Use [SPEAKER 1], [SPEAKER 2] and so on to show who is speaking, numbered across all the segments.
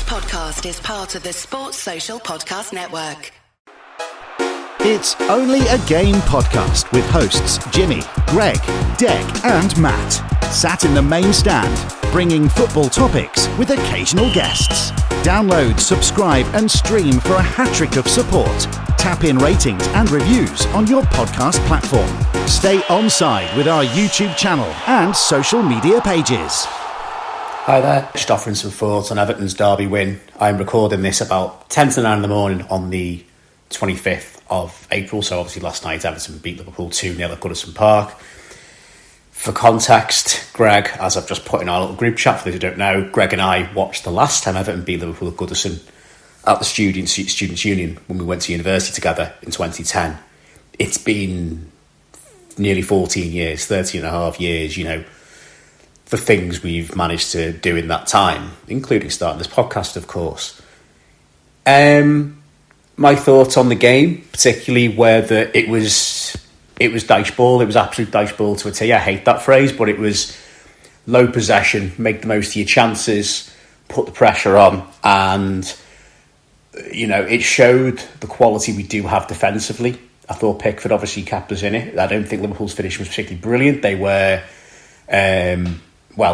[SPEAKER 1] podcast is part of the Sports Social Podcast Network.
[SPEAKER 2] It's Only a Game podcast with hosts Jimmy, Greg, Deg and Matt. Sat in the main stand, bringing football topics with occasional guests. Download, subscribe and stream for a hat-trick of support. Tap in ratings and reviews on your podcast platform. Stay on side with our YouTube channel and social media pages.
[SPEAKER 3] Hi there, just offering some thoughts on Everton's derby win. I'm recording this about 10 to 9 in the morning on the 25th of April, so obviously last night Everton beat Liverpool 2-0 at Goodison Park. For context, Greg, as I've just put in our little group chat, for those who don't know, Greg and I watched the last time Everton beat Liverpool at Goodison at the Students' Union when we went to university together in 2010. It's been nearly 14 years, 13 and a half years, you know, the things we've managed to do in that time, including starting this podcast, of course. My thoughts on the game, particularly whether it was dice ball. It was absolute dice ball to a T. I hate that phrase, but it was low possession, make the most of your chances, put the pressure on, and you know, it showed the quality we do have defensively. I thought Pickford obviously kept us in it. I don't think Liverpool's finish was particularly brilliant. They were,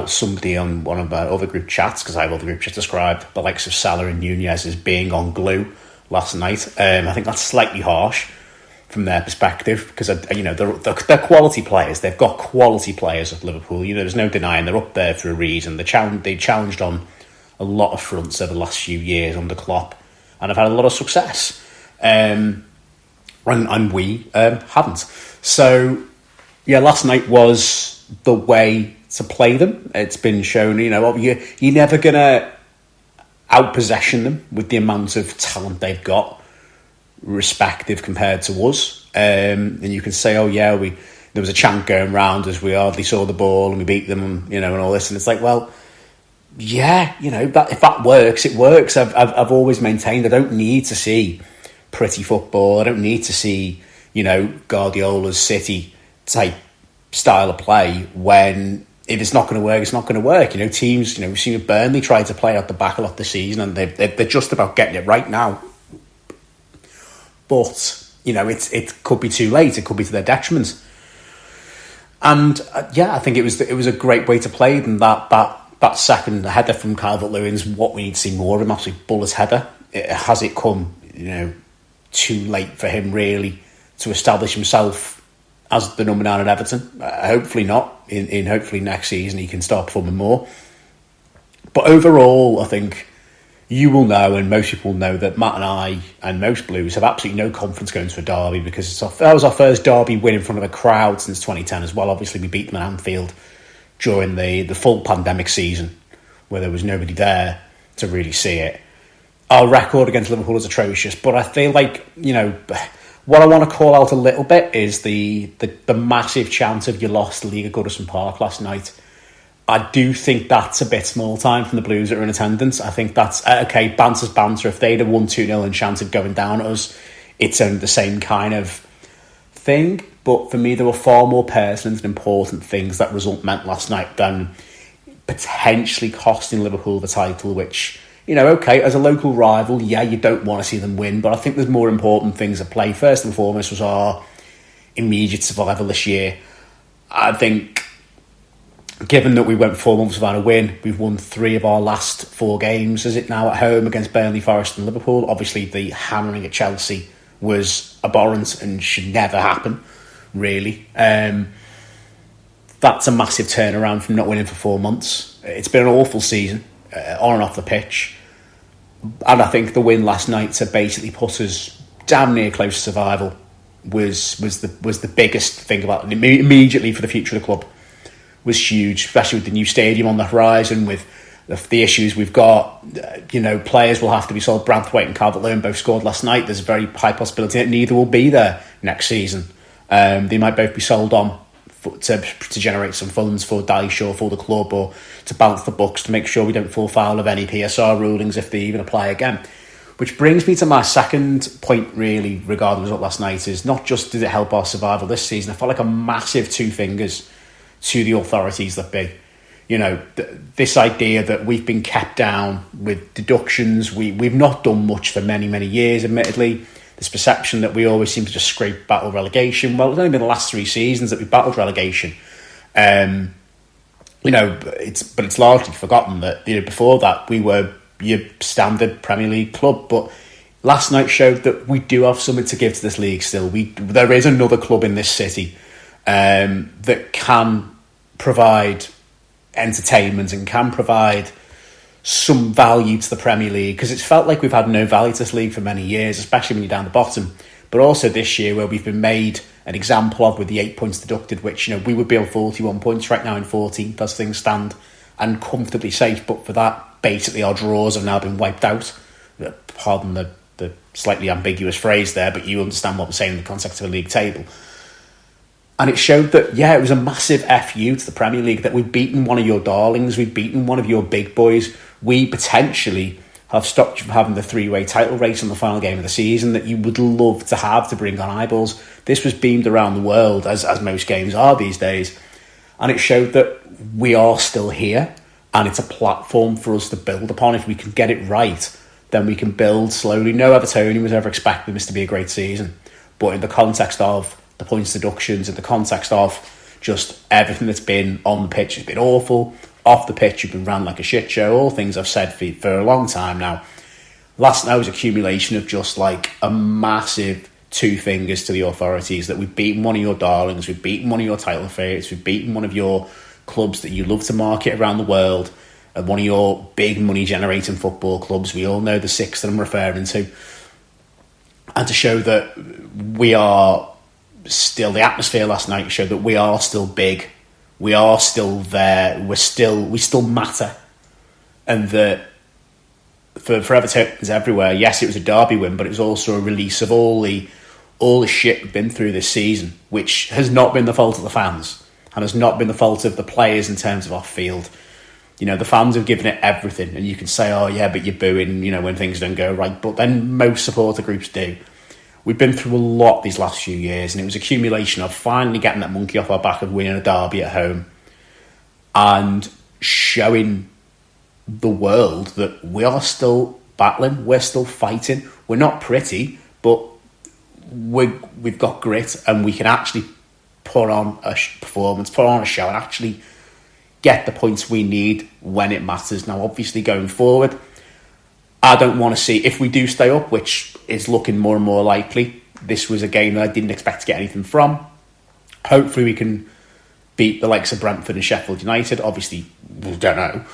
[SPEAKER 3] somebody on one of our other group chats, because I have other group chats, described the likes of Salah and Nunez as being on glue last night. I think that's slightly harsh from their perspective, because they're quality players. They've got quality players at Liverpool. You know, there's no denying they're up there for a reason. They challenged on a lot of fronts over the last few years under Klopp, and have had a lot of success. And we haven't. So yeah, last night was the way to play them. It's been shown. You know, you're never gonna out-possession them with the amount of talent they've got, respective compared to us. And you can say, oh yeah, there was a chant going round as we hardly saw the ball and we beat them, you know, and all this. And it's like, well, yeah, you know, that if that works, it works. I've always maintained I don't need to see pretty football. I don't need to see, you know, Guardiola's City type style of play when if it's not going to work, it's not going to work. You know, teams, you know, we've seen Burnley try to play out the back a lot this season, and they're just about getting it right now. But you know, it could be too late. It could be to their detriment. And I think it was a great way to play. And that second header from Calvert-Lewin's what we need to see more of him. Absolutely bullet header. Has it come, you know, too late for him really to establish himself as the number 9 at Everton? Hopefully not. In hopefully next season he can start performing more. But overall, I think you will know, and most people will know, that Matt and I and most Blues have absolutely no confidence going to a derby, because that was our first derby win in front of a crowd since 2010 as well. Obviously we beat them at Anfield during the full pandemic season where there was nobody there to really see it. Our record against Liverpool is atrocious, but I feel like, you know, what I want to call out a little bit is the massive chance of you lost the league at Goodison Park last night. I do think that's a bit small time from the Blues that are in attendance. I think that's, okay, banter's banter. If they'd have won 2-0 and chance of going down at us, it's only the same kind of thing. But for me, there were far more pertinent and important things that result meant last night than potentially costing Liverpool the title, which, you know, okay, as a local rival, yeah, you don't want to see them win, but I think there's more important things at play. First and foremost was our immediate survival this year. I think, given that we went 4 months without a win, we've won 3 of our last 4 games, is it now, at home against Burnley, Forest and Liverpool. Obviously, the hammering at Chelsea was abhorrent and should never happen, really. That's a massive turnaround from not winning for 4 months. It's been an awful season, on and off the pitch. And I think the win last night to basically put us damn near close to survival was the biggest thing about it. Immediately for the future of the club was huge, especially with the new stadium on the horizon, with the issues we've got. You know, players will have to be sold. Branthwaite and Calvert-Lewin both scored last night. There's a very high possibility that neither will be there next season. They might both be sold on to generate some funds for Dyche or for the club, or to balance the books to make sure we don't fall foul of any PSR rulings if they even apply again. Which brings me to my second point, really, regarding the result last night, is not just did it help our survival this season, I felt like a massive 2 fingers to the authorities that be. this idea that we've been kept down with deductions. We've not done much for many, many years, admittedly. This perception that we always seem to just scrape battle relegation. Well, it's only been the last 3 seasons that we've battled relegation. It's largely forgotten that before that we were your standard Premier League club. But last night showed that we do have something to give to this league still. There is another club in this city that can provide entertainment and can provide some value to the Premier League, because it's felt like we've had no value to this league for many years, especially when you're down the bottom. But also this year, where we've been made an example of with the 8 points deducted, which we would be on 41 points right now in 14th as things stand, and comfortably safe. But for that, basically our draws have now been wiped out. Pardon the slightly ambiguous phrase there, but you understand what I'm saying in the context of a league table. And it showed that, it was a massive FU to the Premier League, that we've beaten one of your darlings, we've beaten one of your big boys. We potentially have stopped you from having the 3-way title race on the final game of the season that you would love to have to bring on eyeballs. This was beamed around the world, as most games are these days. And it showed that we are still here, and it's a platform for us to build upon. If we can get it right, then we can build slowly. No Evertonian was ever expecting this to be a great season. But in the context of the points deductions, in the context of just everything that's been on the pitch has been awful. Off the pitch, you've been ran like a shit show. All things I've said for a long time now. Last night was accumulation of just like a massive 2 fingers to the authorities, that we've beaten one of your darlings, we've beaten one of your title favourites, we've beaten one of your clubs that you love to market around the world, and one of your big money generating football clubs. We all know the 6 that I'm referring to. And to show that we are still, the atmosphere last night showed that we are still big, we are still there, we still matter, and that for Evertonians everywhere, yes, it was a derby win, but it was also a release of all the shit we've been through this season, which has not been the fault of the fans and has not been the fault of the players in terms of off field. The fans have given it everything, and you can say, oh yeah, but you're booing, when things don't go right, but then most supporter groups do. We've been through a lot these last few years, and it was accumulation of finally getting that monkey off our back of winning a derby at home and showing the world that we are still battling, we're still fighting. We're not pretty, but we've got grit, and we can actually put on a performance, put on a show, and actually get the points we need when it matters. Now, obviously, going forward, I don't want to see, if we do stay up, which is looking more and more likely, this was a game that I didn't expect to get anything from. Hopefully we can beat the likes of Brentford and Sheffield United. Obviously, we don't know.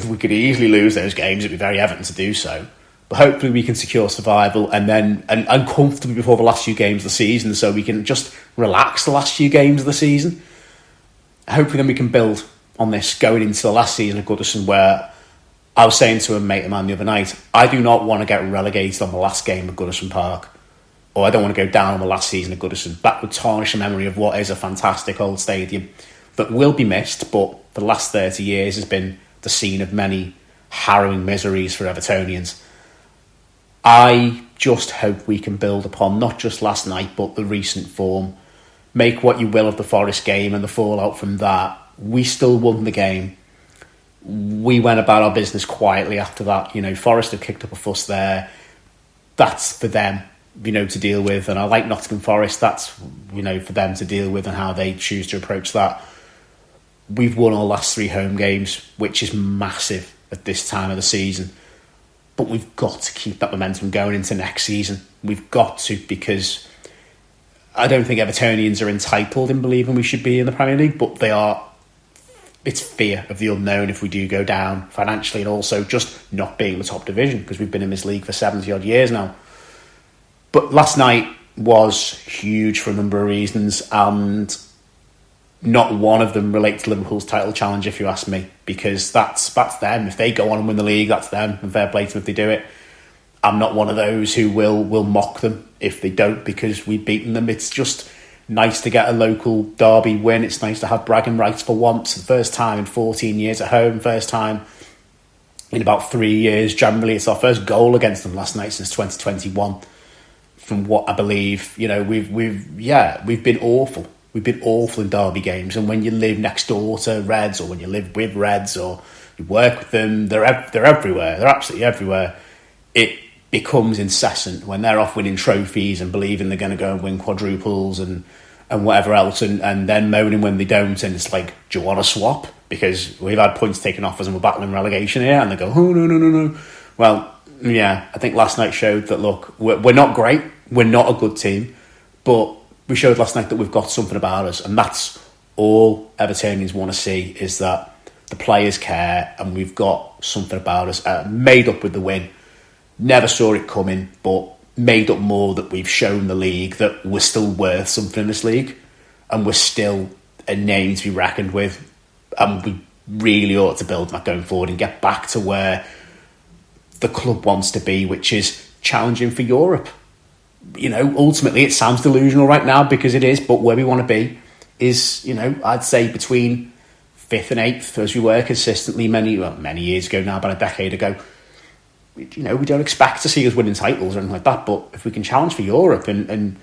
[SPEAKER 3] We could easily lose those games. It'd be very Everton to do so. But hopefully we can secure survival and comfortably before the last few games of the season, so we can just relax the last few games of the season. Hopefully then we can build on this going into the last season of Goodison, where I was saying to a mate of mine the other night, I do not want to get relegated on the last game of Goodison Park, or I don't want to go down on the last season of Goodison. That would tarnish the memory of what is a fantastic old stadium that will be missed, but for the last 30 years has been the scene of many harrowing miseries for Evertonians. I just hope we can build upon not just last night, but the recent form. Make what you will of the Forest game and the fallout from that. We still won the game. We went about our business quietly after that. Forest have kicked up a fuss there. That's for them, to deal with. And I like Nottingham Forest. That's, for them to deal with and how they choose to approach that. We've won our last 3 home games, which is massive at this time of the season. But we've got to keep that momentum going into next season. We've got to, because I don't think Evertonians are entitled in believing we should be in the Premier League, but they are. It's fear of the unknown if we do go down financially, and also just not being in the top division, because we've been in this league for 70 odd years now. But last night was huge for a number of reasons, and not one of them relate to Liverpool's title challenge, if you ask me, because that's them. If they go on and win the league, that's them, and fair play to them if they do it. I'm not one of those who will mock them if they don't, because we've beaten them. It's just nice to get a local derby win. It's nice to have bragging rights for once. The first time in 14 years at home, first time in about 3 years. Generally, it's our first goal against them last night since 2021. From what I believe, we've been awful. We've been awful in derby games, and when you live next door to Reds, or when you live with Reds, or you work with them, they're everywhere. They're absolutely everywhere. It becomes incessant when they're off winning trophies and believing they're going to go and win quadruples and whatever else, and then moaning when they don't, and it's like, do you want to swap? Because we've had points taken off us and we're battling relegation here, and they go, oh, no. Well, yeah, I think last night showed that, look, we're not great, we're not a good team, but we showed last night that we've got something about us, and that's all Evertonians want to see, is that the players care and we've got something about us. Made up with the win. Never saw it coming, but made up more that we've shown the league that we're still worth something in this league, and we're still a name to be reckoned with, and we really ought to build that going forward and get back to where the club wants to be, which is challenging for Europe. You know, ultimately it sounds delusional right now, because it is, but where we want to be is, you know, I'd say between 5th and 8th, as we were consistently many years ago now, about a decade ago. You know, we don't expect to see us winning titles or anything like that, but if we can challenge for Europe and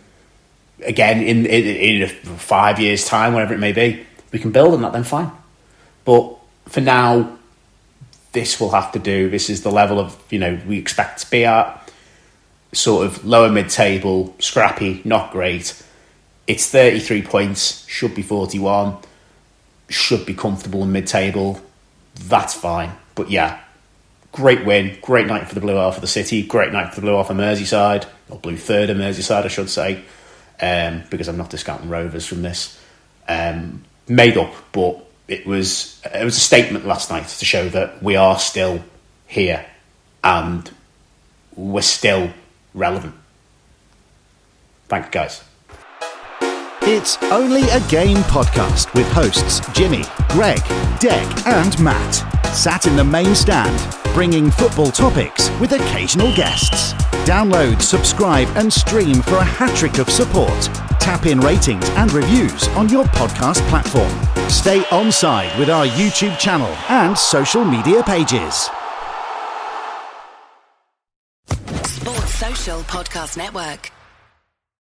[SPEAKER 3] again in 5 years' time, whatever it may be, we can build on that, then fine. But for now, this will have to do. This is the level of, you know, we expect to be at. Sort of lower mid-table, scrappy, not great. It's 33 points, should be 41, should be comfortable in mid-table. That's fine. But yeah, great win, great night for the Blue Half of the City, great night for the Blue Half of Merseyside, or Blue Third of Merseyside, I should say, because I'm not discounting Rovers from this. Made up, but it was a statement last night to show that we are still here and we're still relevant. Thank you, guys.
[SPEAKER 2] It's Only a Game podcast with hosts Jimmy, Greg, Deg and Matt. Sat in the main stand, bringing football topics with occasional guests. Download, subscribe and stream for a hat-trick of support. Tap in ratings and reviews on your podcast platform. Stay on side with our YouTube channel and social media pages.
[SPEAKER 1] Sports Social Podcast Network.